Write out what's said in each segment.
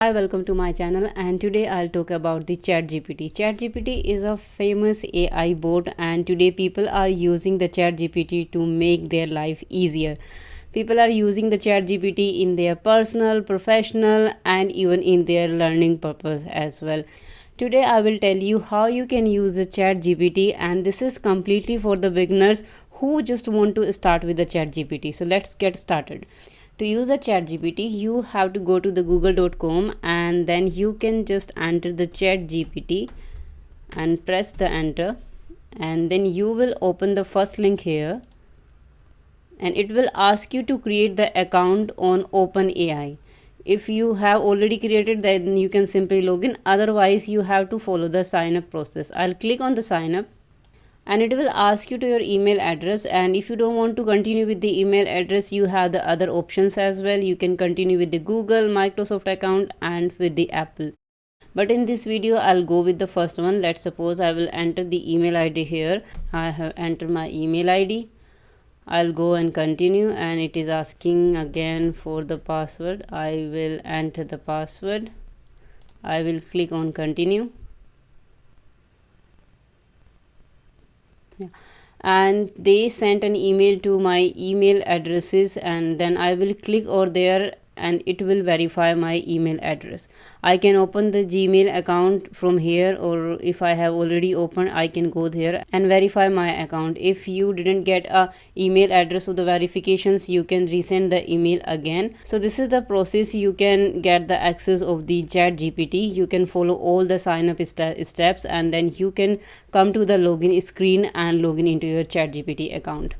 Hi, welcome to my channel, and today I'll talk about the ChatGPT. ChatGPT is a famous AI bot, and today people are using the ChatGPT to make their life easier. People are using the ChatGPT in their personal, professional, and even in their learning purpose as well. Today I will tell you how you can use the ChatGPT, and this is completely for the beginners who just want to start with the ChatGPT. So let's get started. To use the ChatGPT, you have to go to the google.com and then you can just enter the ChatGPT and press the enter, and then you will open the first link here, and it will ask you to create the account on OpenAI. If you have already created, then you can simply log in, otherwise you have to follow the sign up process. I'll click on the sign up, and it will ask you to your email address, and if you don't want to continue with the email address, you have the other options as well. You can continue with the Google, Microsoft account, and with the Apple, but in this video I'll go with the first one. Let's suppose I will enter the email ID here. I have entered my email ID. I'll go and continue, and it is asking again for the password. I will enter the password. I will click on continue. Yeah. And they sent an email to my email addresses, and then I will click over there and it will verify my email address. I can open the Gmail account from here, or if I have already opened, I can go there and verify my account. If you didn't get a email address of the verifications, you can resend the email again. So this is the process. You can get the access of the ChatGPT. You can follow all the sign up steps, and then you can come to the login screen and log in into your ChatGPT account.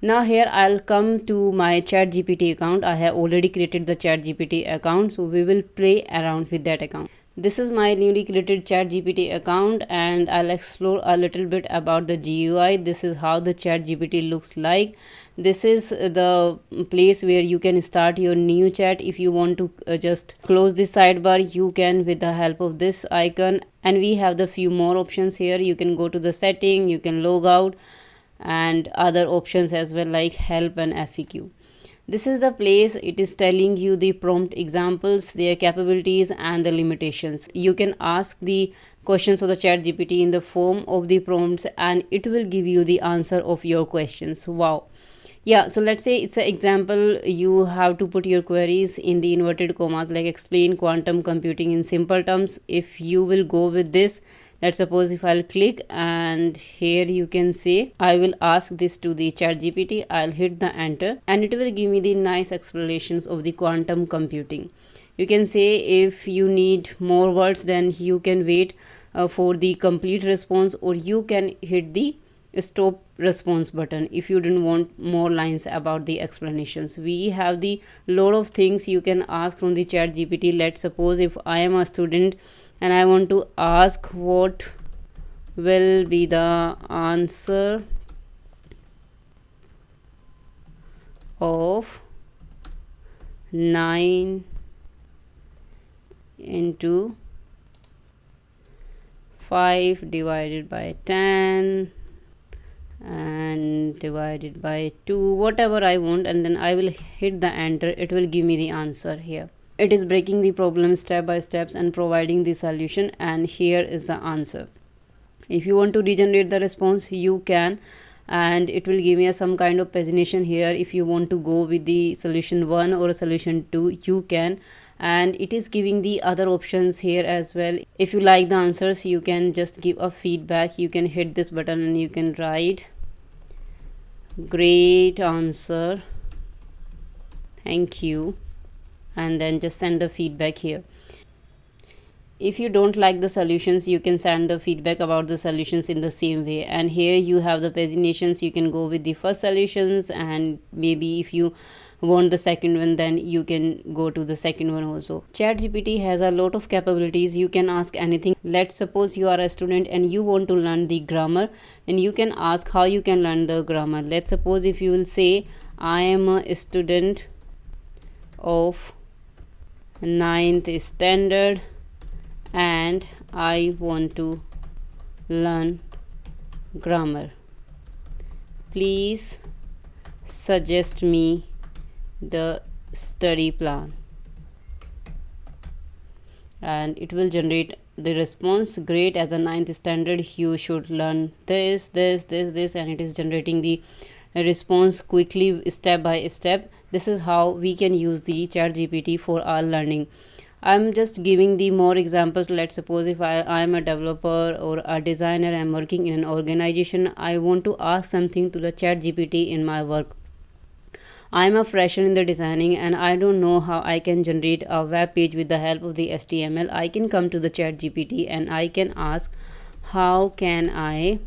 Now here I'll come to my ChatGPT account. I have already created the ChatGPT account, so we will play around with that account. This is my newly created ChatGPT account, and I'll explore a little bit about the GUI. This is how the ChatGPT looks like. This is the place where you can start your new chat. If you want to just close this sidebar, you can with the help of this icon, and we have the few more options here. You can go to the setting, you can log out, and other options as well, like help and FAQ. This is the place. It is telling you the prompt examples, their capabilities, and the limitations. You can ask the questions of the ChatGPT in the form of the prompts, and it will give you the answer of your questions. Wow. Yeah, so let's say it's an example. You have to put your queries in the inverted commas, like explain quantum computing in simple terms. If you will go with this, let's suppose if I'll click, and here you can say I will ask this to the ChatGPT. I'll hit the enter, and it will give me the nice explanations of the quantum computing. You can say if you need more words, then you can wait for the complete response, or you can hit the stop response button if you didn't want more lines about the explanations. We have the lot of things you can ask from the ChatGPT. Let's suppose if I am a student and I want to ask what will be the answer of 9 into 5 divided by 10 and divided by 2, whatever I want, and then I will hit the enter. It will give me the answer here. It is breaking the problem step by steps and providing the solution, and here is the answer. If you want to regenerate the response, you can, and it will give me some kind of pagination here. If you want to go with the solution 1 or solution 2, you can, and it is giving the other options here as well. If you like the answers, you can just give a feedback. You can hit this button and you can write great answer, thank you, and then just send the feedback here. If you don't like the solutions, you can send the feedback about the solutions in the same way. And here you have the paginations. You can go with the first solutions, and maybe if you want the second one, then you can go to the second one also. ChatGPT has a lot of capabilities. You can ask anything. Let's suppose you are a student and you want to learn the grammar, and you can ask how you can learn the grammar. Let's suppose if you will say I am a student of 9th standard and I want to learn grammar. Please suggest me the study plan. and it will generate the response. Great, as a ninth standard you should learn this, and it is generating the response quickly, step by step. This is how we can use the chat gpt for our learning. I'm just giving the more examples. Let's suppose if I'm a developer or a designer, I'm working in an organization, I want to ask something to the chat gpt in my work. I'm a fresher in the designing and I don't know how I can generate a web page with the help of the HTML. I can come to the chat GPT and I can ask, how can I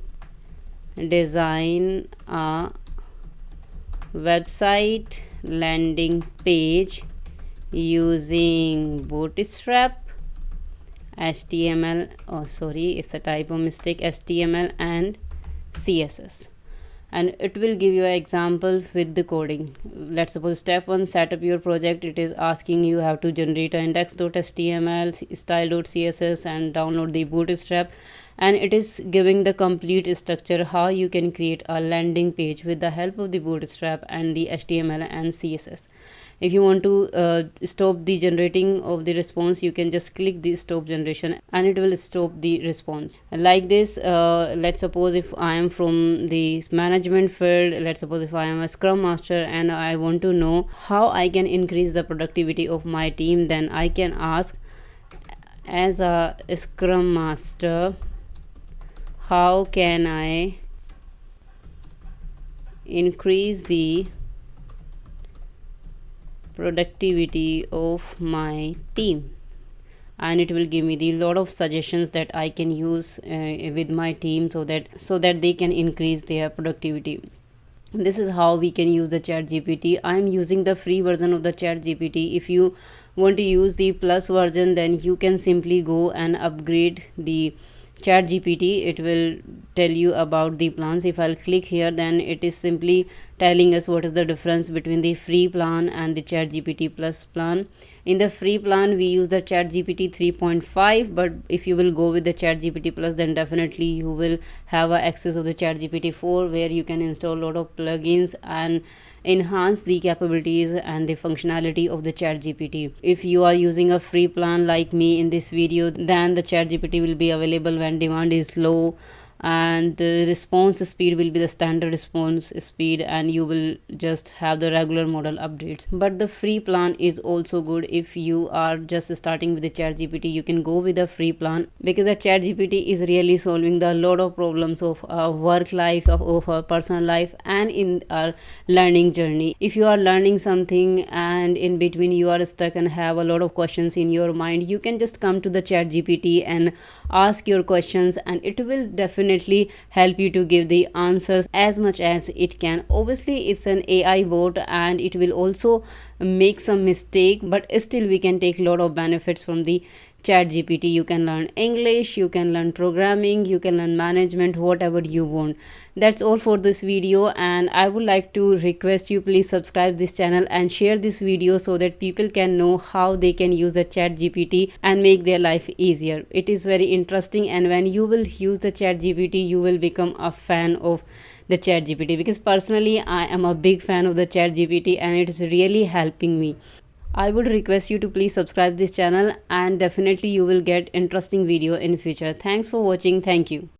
design a website landing page using Bootstrap, HTML, oh sorry, it's a typo mistake, HTML and CSS. And it will give you an example with the coding. Let's suppose step 1, set up your project. It is asking you have to generate an index.html, style.css and download the Bootstrap, and it is giving the complete structure how you can create a landing page with the help of the Bootstrap and the HTML and CSS. If you want to stop the generating of the response, you can just click the stop generation and it will stop the response. Like this, let's suppose if I am from the management field, let's suppose if I am a scrum master and I want to know how I can increase the productivity of my team, then I can ask, as a scrum master, how can I increase the productivity of my team? And it will give me the lot of suggestions that I can use with my team so that they can increase their productivity. This is how we can use the chat gpt. I am using the free version of the chat gpt. If you want to use the plus version, then you can simply go and upgrade the chat gpt. It will tell you about the plans. If I'll click here, then it is simply telling us what is the difference between the free plan and the chat gpt plus plan. In the free plan we use the chat gpt 3.5, but if you will go with the chat gpt plus, then definitely you will have access of the chat gpt 4, where you can install a lot of plugins and enhance the capabilities and the functionality of the chat gpt. If you are using a free plan like me in this video, then the chat gpt will be available when demand is low, and the response speed will be the standard response speed, and you will just have the regular model updates. But the free plan is also good. If you are just starting with the chat gpt, you can go with the free plan, because the chat gpt is really solving the lot of problems of our work life, of our personal life, and in our learning journey. If you are learning something and in between you are stuck and have a lot of questions in your mind, you can just come to the chat gpt and ask your questions, and it will definitely help you to give the answers as much as it can. Obviously it's an AI bot and it will also make some mistake, but still we can take a lot of benefits from the chat gpt. You can learn English, you can learn programming, you can learn management, whatever you want. That's all for this video, and I would like to request you, please subscribe this channel and share this video so that people can know how they can use the chat gpt and make their life easier. It is very interesting, and when you will use the chat gpt, you will become a fan of the chat gpt, because personally I am a big fan of the chat gpt and it is really helping me. I would request you to please subscribe this channel, and definitely you will get interesting video in future. Thanks for watching. Thank you.